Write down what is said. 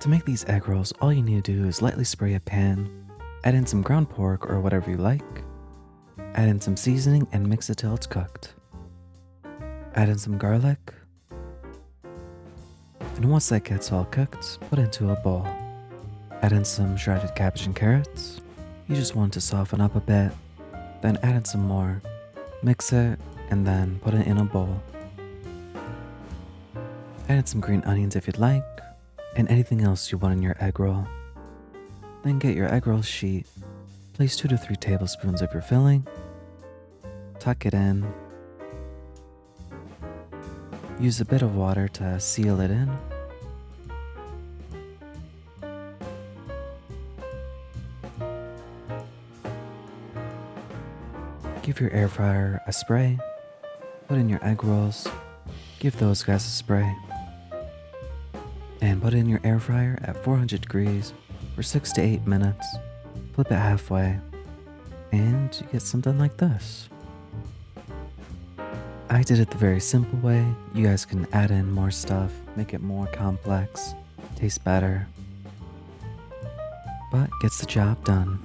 To make these egg rolls, all you need to do is lightly spray a pan, add in some ground pork or whatever you like, add in some seasoning and mix it till it's cooked. Add in some garlic, and once that gets all cooked, put it into a bowl. Add in some shredded cabbage and carrots. You just want to soften up a bit, then add in some more, mix it, and then put it in a bowl. Add in some green onions if you'd like, and anything else you want in your egg roll. Then get your egg roll sheet, place 2 to 3 tablespoons of your filling, tuck it in, use a bit of water to seal it in. Give your air fryer a spray, put in your egg rolls, give those guys a spray, and put it in your air fryer at 400 degrees for 6 to 8 minutes. Flip it halfway, and you get something like this. I did it the very simple way. You guys can add in more stuff, make it more complex, taste better, but gets the job done.